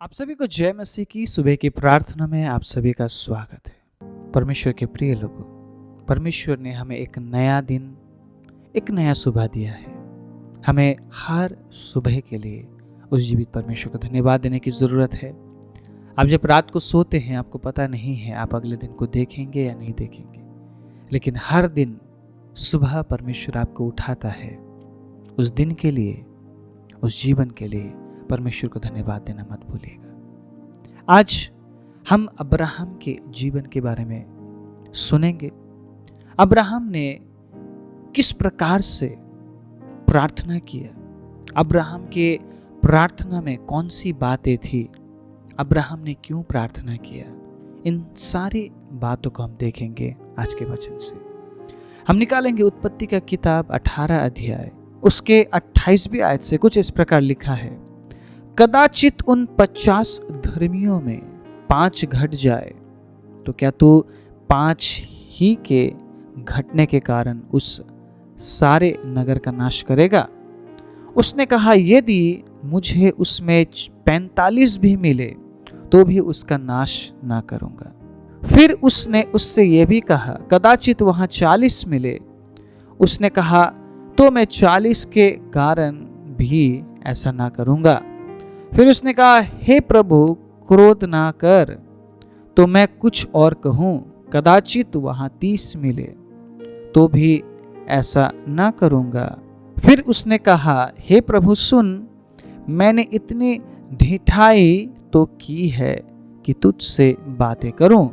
आप सभी को जय मसीह की सुबह की प्रार्थना में आप सभी का स्वागत है। परमेश्वर के प्रिय लोगों, परमेश्वर ने हमें एक नया दिन, एक नया सुबह दिया है। हमें हर सुबह के लिए उस जीवित परमेश्वर को धन्यवाद देने की ज़रूरत है। आप जब रात को सोते हैं, आपको पता नहीं है आप अगले दिन को देखेंगे या नहीं देखेंगे, लेकिन हर दिन सुबह परमेश्वर आपको उठाता है। उस दिन के लिए, उस जीवन के लिए परमेश्वर को धन्यवाद देना मत भूलिएगा। आज हम अब्राहम के जीवन के बारे में सुनेंगे। अब्राहम ने किस प्रकार से प्रार्थना किया, अब्राहम के प्रार्थना में कौन सी बातें थी, अब्राहम ने क्यों प्रार्थना किया, इन सारी बातों को हम देखेंगे आज के वचन से। हम निकालेंगे उत्पत्ति का किताब 18 अध्याय, उसके 28वीं आयत से कुछ इस प्रकार लिखा है। कदाचित उन 50 धर्मियों में 5 घट जाए तो क्या तू 5 ही के घटने के कारण उस सारे नगर का नाश करेगा? उसने कहा, यदि मुझे उसमें 45 भी मिले तो भी उसका नाश ना करूंगा। फिर उसने उससे यह भी कहा, कदाचित वहां 40 मिले। उसने कहा, तो मैं 40 के कारण भी ऐसा ना करूंगा। फिर उसने कहा, हे प्रभु, क्रोध ना कर, तो मैं कुछ और कहूं, कदाचित वहां 30 मिले तो भी ऐसा ना करूंगा। फिर उसने कहा, हे प्रभु सुन, मैंने इतनी ढिठाई तो की है कि तुझसे बातें करूं,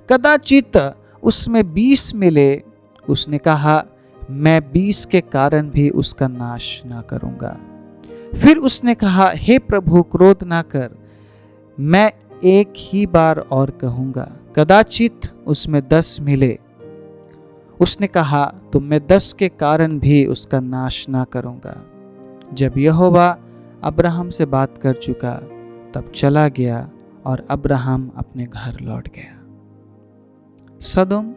कदाचित उसमें 20 मिले। उसने कहा, मैं 20 के कारण भी उसका नाश ना करूंगा। फिर उसने कहा, हे प्रभु, क्रोध ना कर, मैं एक ही बार और कहूंगा, कदाचित उसमें 10 मिले। उसने कहा, तो मैं 10 के कारण भी उसका नाश ना करूंगा। जब यहोवा अब्राहम से बात कर चुका, तब चला गया और अब्राहम अपने घर लौट गया। सदोम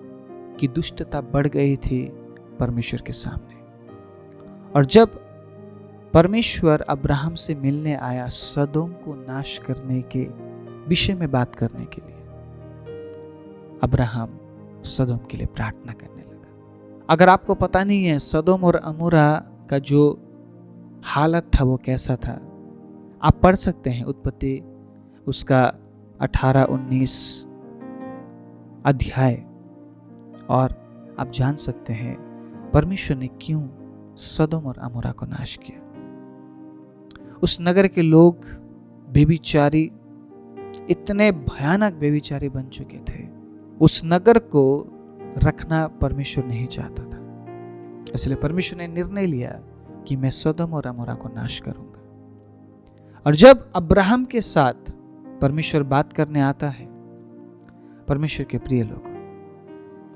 की दुष्टता बढ़ गई थी परमेश्वर के सामने, और जब परमेश्वर अब्राहम से मिलने आया सदोम को नाश करने के विषय में बात करने के लिए, अब्राहम सदोम के लिए प्रार्थना करने लगा। अगर आपको पता नहीं है सदोम और अमोरा का जो हालत था वो कैसा था, आप पढ़ सकते हैं उत्पत्ति उसका 18-19 अध्याय, और आप जान सकते हैं परमेश्वर ने क्यों सदोम और अमोरा को नाश किया। उस नगर के लोग बेविचारी, इतने भयानक बेविचारी बन चुके थे, उस नगर को रखना परमेश्वर नहीं चाहता था। इसलिए परमेश्वर ने निर्णय लिया कि मैं सदोम और अमोरा को नाश करूंगा। और जब अब्राहम के साथ परमेश्वर बात करने आता है, परमेश्वर के प्रिय लोगों,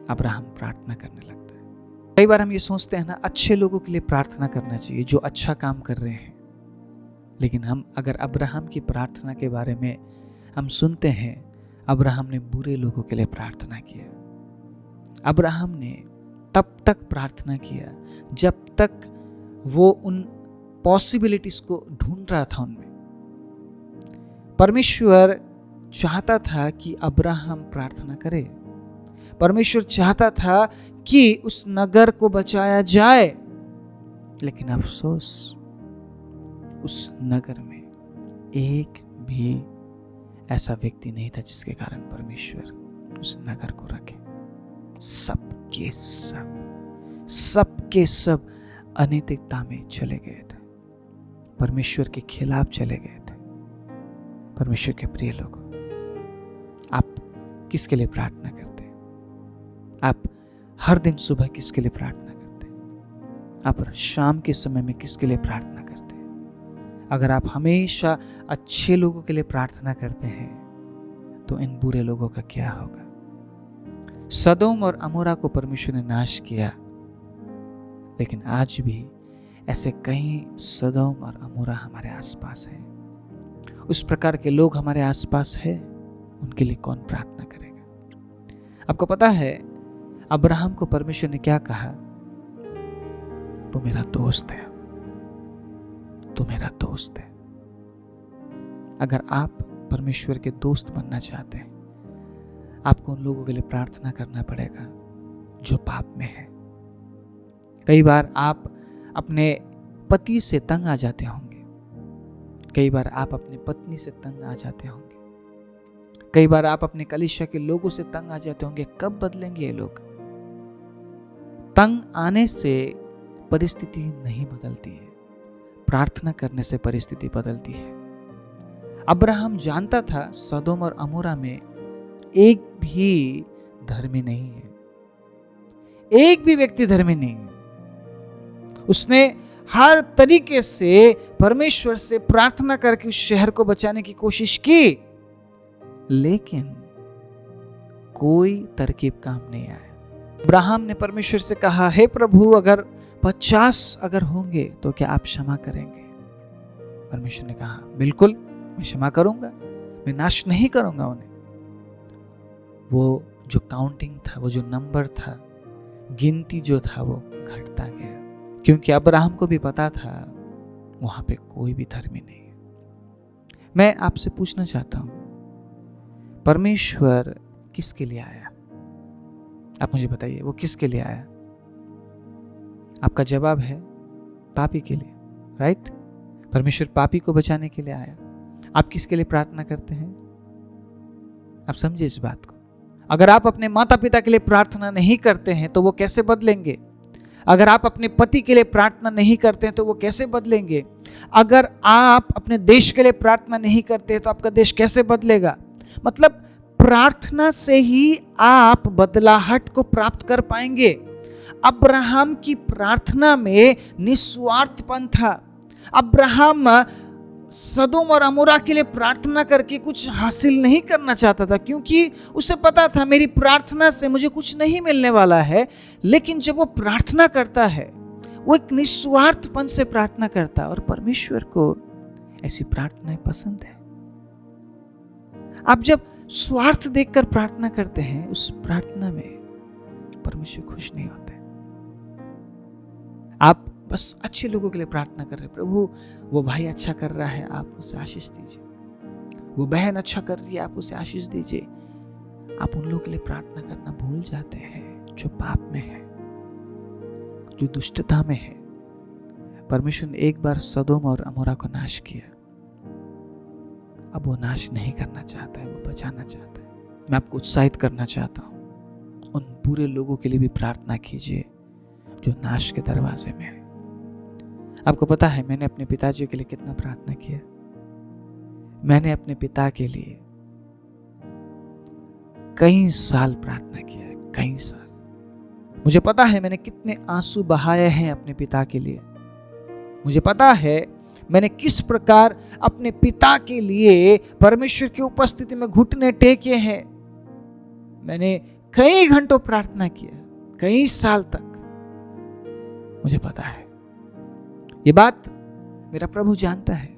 अब्राहम प्रार्थना करने लगता है। कई बार हम ये सोचते हैं ना, अच्छे लोगों के लिए प्रार्थना करना चाहिए जो अच्छा काम कर रहे हैं, लेकिन हम अगर अब्राहम की प्रार्थना के बारे में हम सुनते हैं, अब्राहम ने बुरे लोगों के लिए प्रार्थना किया। अब्राहम ने तब तक प्रार्थना किया जब तक वो उन पॉसिबिलिटीज को ढूंढ रहा था उनमें। परमेश्वर चाहता था कि अब्राहम प्रार्थना करे, परमेश्वर चाहता था कि उस नगर को बचाया जाए, लेकिन अफसोस उस नगर में एक भी ऐसा व्यक्ति नहीं था जिसके कारण परमेश्वर उस नगर को रखे। सबके सब अनैतिकता में चले गए थे, परमेश्वर के खिलाफ चले गए थे। परमेश्वर के प्रिय लोगों, आप किसके लिए प्रार्थना करते हैं? आप हर दिन सुबह किसके लिए प्रार्थना करते हैं? आप शाम के समय में किसके लिए प्रार्थना करते हैं? अगर आप हमेशा अच्छे लोगों के लिए प्रार्थना करते हैं तो इन बुरे लोगों का क्या होगा? सदोम और अमोरा को परमेश्वर ने नाश किया, लेकिन आज भी ऐसे कई सदोम और अमोरा हमारे आसपास हैं। उस प्रकार के लोग हमारे आसपास हैं, उनके लिए कौन प्रार्थना करेगा? आपको पता है अब्राहम को परमेश्वर ने क्या कहा? तू मेरा दोस्त है, तू मेरा दोस्त है। अगर आप परमेश्वर के दोस्त बनना चाहते हैं, आपको उन लोगों के लिए प्रार्थना करना पड़ेगा जो पाप में है। कई बार आप अपने पति से तंग आ जाते होंगे, कई बार आप अपनी पत्नी से तंग आ जाते होंगे, कई बार आप अपने कलीसिया के लोगों से तंग आ जाते होंगे। कब बदलेंगे ये लोग? तंग आने से परिस्थिति नहीं बदलती है, प्रार्थना करने से परिस्थिति बदलती है। अब्राहम जानता था सदोम और अमोरा में एक भी धर्मी नहीं है, एक भी व्यक्ति धर्मी नहीं है। उसने हर तरीके से परमेश्वर से प्रार्थना करके उस शहर को बचाने की कोशिश की, लेकिन कोई तरकीब काम नहीं आया। अब्राहम ने परमेश्वर से कहा, हे प्रभु, अगर 50 अगर होंगे तो क्या आप क्षमा करेंगे? परमेश्वर ने कहा, बिल्कुल मैं क्षमा करूंगा, मैं नाश नहीं करूंगा उन्हें। वो जो काउंटिंग था, वो जो नंबर था, गिनती जो था, वो घटता गया, क्योंकि अब्राहम को भी पता था वहां पे कोई भी धर्मी नहीं है। मैं आपसे पूछना चाहता हूं, परमेश्वर किसके लिए आया? आप मुझे बताइए, वो किसके लिए आया? आपका जवाब है पापी के लिए, राइट? परमेश्वर पापी को बचाने के लिए आया। आप किसके लिए प्रार्थना करते हैं? आप समझिए इस बात को। अगर आप अपने माता पिता के लिए प्रार्थना नहीं करते हैं तो वो कैसे बदलेंगे? अगर आप अपने पति के लिए प्रार्थना नहीं करते हैं तो वो कैसे बदलेंगे? अगर आप अपने देश के लिए प्रार्थना नहीं करते हैं तो आपका देश कैसे बदलेगा? मतलब प्रार्थना से ही आप बदलाहट को प्राप्त कर पाएंगे। अब्राहम की प्रार्थना में निस्वार्थपन था। अब्राहम सदोम और अमोरा के लिए प्रार्थना करके कुछ हासिल नहीं करना चाहता था, क्योंकि उसे पता था मेरी प्रार्थना से मुझे कुछ नहीं मिलने वाला है। लेकिन जब वो प्रार्थना करता है, वो एक निस्वार्थपन से प्रार्थना करता है, और परमेश्वर को ऐसी प्रार्थनाएं पसंद है। आप जब स्वार्थ देखकर प्रार्थना करते हैं, उस प्रार्थना में परमेश्वर खुश नहीं होते। आप बस अच्छे लोगों के लिए प्रार्थना कर रहे हैं, प्रभु वो भाई अच्छा कर रहा है, आप उसे आशीष दीजिए, वो बहन अच्छा कर रही है, आप उसे आशीष दीजिए। आप उन लोगों के लिए प्रार्थना करना भूल जाते हैं जो पाप में है, जो दुष्टता में है। परमेश्वर ने एक बार सदोम और अमोरा को नाश किया, अब वो नाश नहीं करना चाहता है, वो बचाना चाहता है। मैं आपको उत्साहित करना चाहता हूं, उन बुरे लोगों के लिए भी प्रार्थना कीजिए जो नाश के दरवाजे में है। आपको पता है मैंने अपने पिताजी के लिए कितना प्रार्थना किया? मैंने अपने पिता के लिए कई साल प्रार्थना किया है, कई साल। मुझे पता है मैंने कितने आंसू बहाए हैं अपने पिता के लिए। मुझे पता है मैंने किस प्रकार अपने पिता के लिए परमेश्वर की उपस्थिति में घुटने टेके हैं। मैंने कई घंटों प्रार्थना किया, कई साल तक। मुझे पता है, ये बात मेरा प्रभु जानता है।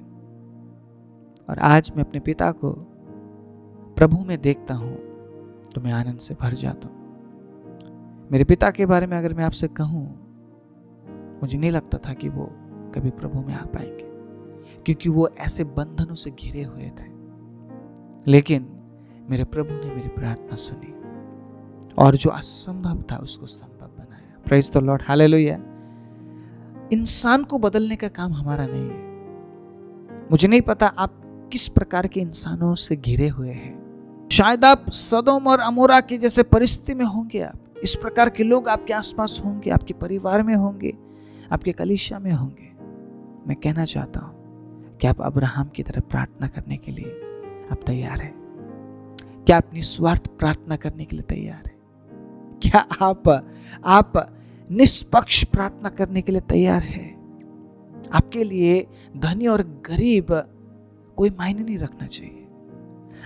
और आज मैं अपने पिता को प्रभु में देखता हूं तो मैं आनंद से भर जाता हूं। मेरे पिता के बारे में अगर मैं आपसे कहूं, मुझे नहीं लगता था कि वो कभी प्रभु में आ पाएंगे, क्योंकि वो ऐसे बंधनों से घिरे हुए थे। लेकिन मेरे प्रभु ने मेरी प्रार्थना सुनी और जो असंभव था उसको संभव बनाया। Praise the Lord, hallelujah. इंसान को बदलने का काम हमारा नहीं है। मुझे नहीं पता आप किस प्रकार के इंसानों से घिरे हुए हैं। शायद आप सदोम और अमोरा के जैसे परिस्थिति में होंगे। आप इस प्रकार के लोग आपके आसपास होंगे, आपके परिवार में होंगे, आपके कलीसिया में होंगे। मैं कहना चाहता हूं कि आप अब्राहम की तरह प्रार्थना करने के लिए आप तैयार हैं? क्या आप निस्वार्थ प्रार्थना करने के लिए तैयार हैं? क्या आप निष्पक्ष प्रार्थना करने के लिए तैयार है? आपके लिए धनी और गरीब कोई मायने नहीं रखना चाहिए।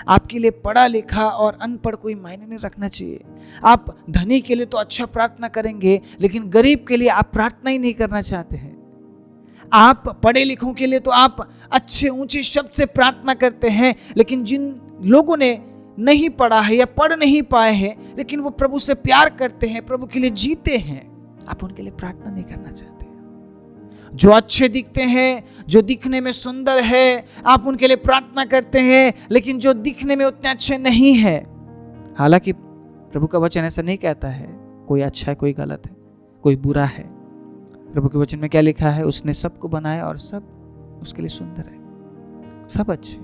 आपके लिए पढ़ा लिखा और अनपढ़ कोई मायने नहीं रखना चाहिए। आप धनी के लिए तो अच्छा प्रार्थना करेंगे, लेकिन गरीब के लिए आप प्रार्थना ही नहीं करना चाहते हैं। आप पढ़े लिखों के लिए तो आप अच्छे ऊंचे शब्द से प्रार्थना करते हैं, लेकिन जिन लोगों ने नहीं पढ़ा है या पढ़ नहीं पाए हैं, लेकिन वो प्रभु से प्यार करते हैं, प्रभु के लिए जीते हैं, आप उनके लिए प्रार्थना नहीं करना चाहते। जो अच्छे दिखते हैं, जो दिखने में सुंदर है, आप उनके लिए प्रार्थना करते हैं, लेकिन जो दिखने में उतने अच्छे नहीं है। हालांकि प्रभु का वचन ऐसा नहीं कहता है कोई अच्छा है, कोई गलत है, कोई बुरा है। प्रभु के वचन में क्या लिखा है? उसने सबको बनाया और सब उसके लिए सुंदर है, सब अच्छे।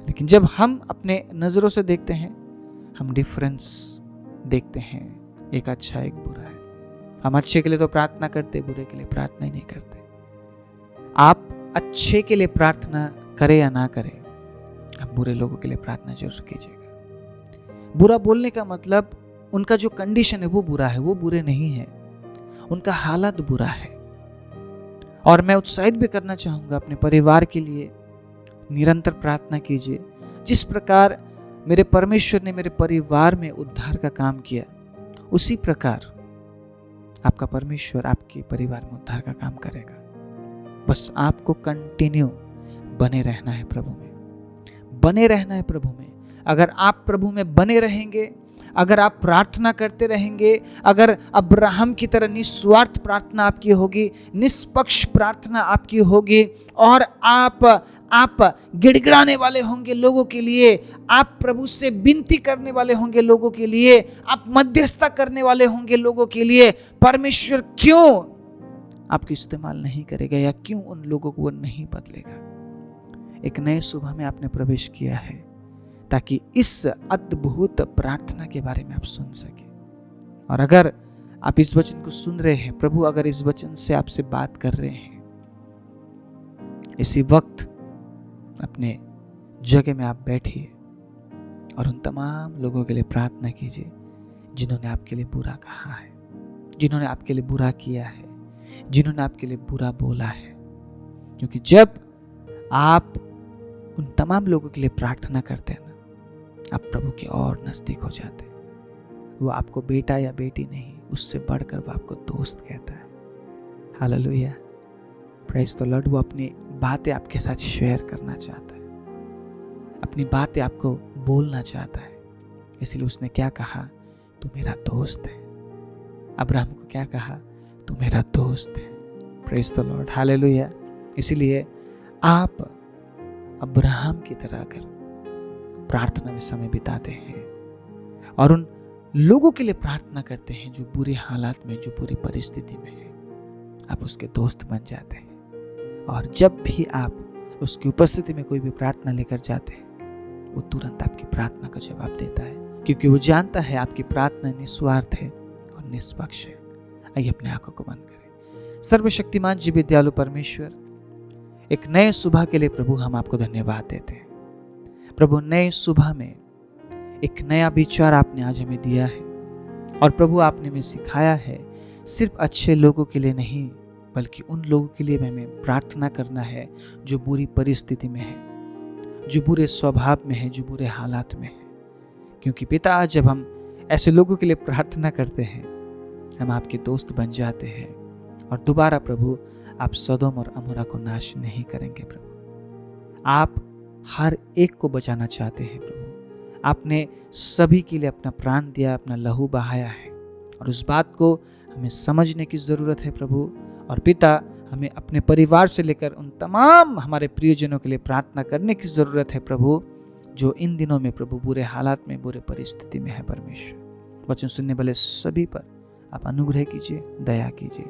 लेकिन जब हम अपने नजरों से देखते हैं, हम डिफरेंस देखते हैं, एक अच्छा एक बुरा है। हम अच्छे के लिए तो प्रार्थना करते, बुरे के लिए प्रार्थना ही नहीं करते। आप अच्छे के लिए प्रार्थना करें या ना करें, आप बुरे लोगों के लिए प्रार्थना जरूर कीजिएगा। बुरा बोलने का मतलब उनका जो कंडीशन है वो बुरा है, वो बुरे नहीं है, उनका हालत बुरा है। और मैं उत्साहित भी करना चाहूंगा अपने परिवार के लिए निरंतर प्रार्थना कीजिए। जिस प्रकार मेरे परमेश्वर ने मेरे परिवार में उद्धार का काम किया, उसी प्रकार आपका परमेश्वर आपके परिवार में उद्धार का काम करेगा। बस आपको कंटिन्यू बने रहना है प्रभु में, बने रहना है प्रभु में। अगर आप प्रभु में बने रहेंगे, अगर आप प्रार्थना करते रहेंगे, अगर अब्राहम की तरह निस्वार्थ प्रार्थना आपकी होगी, निष्पक्ष प्रार्थना आपकी होगी, और आप गिड़गिड़ाने वाले होंगे लोगों के लिए, आप प्रभु से विनती करने वाले होंगे लोगों के लिए, आप मध्यस्थता करने वाले होंगे लोगों के लिए, परमेश्वर क्यों आपको इस्तेमाल नहीं करेगा, या क्यों उन लोगों को वो नहीं बदलेगा। एक नए सुबह में आपने प्रवेश किया है ताकि इस अद्भुत प्रार्थना के बारे में आप सुन सके। और अगर आप इस वचन को सुन रहे हैं, प्रभु अगर इस वचन से आपसे बात कर रहे हैं, इसी वक्त अपने जगह में आप बैठिए और उन तमाम लोगों के लिए प्रार्थना कीजिए जिन्होंने आपके लिए बुरा कहा है, जिन्होंने आपके लिए बुरा किया है, जिन्होंने आपके लिए बुरा बोला है। क्योंकि जब आप उन तमाम लोगों के लिए प्रार्थना करते हैं ना, आप प्रभु के और नजदीक हो जाते हैं। वो आपको बेटा या बेटी नहीं, उससे बढ़कर वो आपको दोस्त कहता है। Hallelujah, praise the Lord. वो अपनी बातें आपके साथ शेयर करना चाहता है, अपनी बातें आपको बोलना चाहता है। इसलिए उसने क्या कहा? तू मेरा दोस्त है। अब्राहम को क्या कहा? तू मेरा दोस्त है। Praise the Lord, hallelujah. इसीलिए आप अब्राहम की तरह अगर प्रार्थना में समय बिताते हैं और उन लोगों के लिए प्रार्थना करते हैं जो बुरे हालात में, जो बुरी परिस्थिति में है, आप उसके दोस्त बन जाते हैं। और जब भी आप उसकी उपस्थिति में कोई भी प्रार्थना लेकर जाते हैं, वो तुरंत आपकी प्रार्थना का जवाब देता है, क्योंकि वो जानता है आपकी प्रार्थना निस्वार्थ है और निष्पक्ष है। आइए अपने आंखों को बंद करें। सर्वशक्तिमान जीवित दयालु परमेश्वर, एक नए सुबह के लिए प्रभु हम आपको धन्यवाद देते हैं। प्रभु नए सुबह में एक नया विचार आपने आज हमें दिया है, और प्रभु आपने हमें सिखाया है सिर्फ अच्छे लोगों के लिए नहीं, बल्कि उन लोगों के लिए भी हमें प्रार्थना करना है जो बुरी परिस्थिति में है, जो बुरे स्वभाव में है, जो बुरे हालात में है। क्योंकि पिता, जब हम ऐसे लोगों के लिए प्रार्थना करते हैं, हम आपके दोस्त बन जाते हैं, और दोबारा प्रभु आप सदोम और अमोरा को नाश नहीं करेंगे। प्रभु आप हर एक को बचाना चाहते हैं। प्रभु आपने सभी के लिए अपना प्राण दिया, अपना लहू बहाया है, और उस बात को हमें समझने की ज़रूरत है प्रभु। और पिता, हमें अपने परिवार से लेकर उन तमाम हमारे प्रियजनों के लिए प्रार्थना करने की ज़रूरत है प्रभु, जो इन दिनों में प्रभु बुरे हालात में, बुरे परिस्थिति में है। परमेश्वर, वचन सुनने वाले सभी पर आप अनुग्रह कीजिए, दया कीजिए।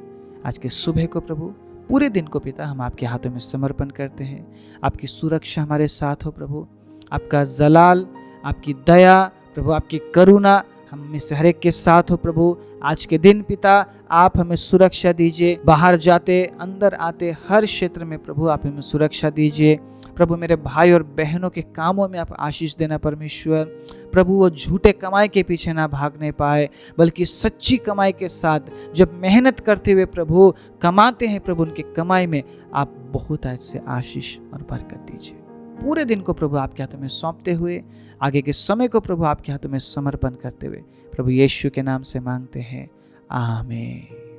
आज के सुबह को प्रभु, पूरे दिन को पिता, हम आपके हाथों में समर्पण करते हैं। आपकी सुरक्षा हमारे साथ हो प्रभु, आपका जलाल, आपकी दया प्रभु, आपकी करुणा हम में से हर एक के साथ हो प्रभु। आज के दिन पिता, आप हमें सुरक्षा दीजिए, बाहर जाते अंदर आते हर क्षेत्र में प्रभु आप हमें सुरक्षा दीजिए। प्रभु मेरे भाई और बहनों के कामों में आप आशीष देना परमेश्वर। प्रभु वो झूठे कमाई के पीछे ना भागने पाए, बल्कि सच्ची कमाई के साथ जब मेहनत करते हुए प्रभु कमाते हैं, प्रभु उनकी कमाई में आप बहुत ऐसे आशीष और बरकत दीजिए। पूरे दिन को प्रभु आपके हाथों में सौंपते हुए, आगे के समय को प्रभु आपके हाथों में समर्पण करते हुए, प्रभु यीशु के नाम से मांगते हैं, आमीन।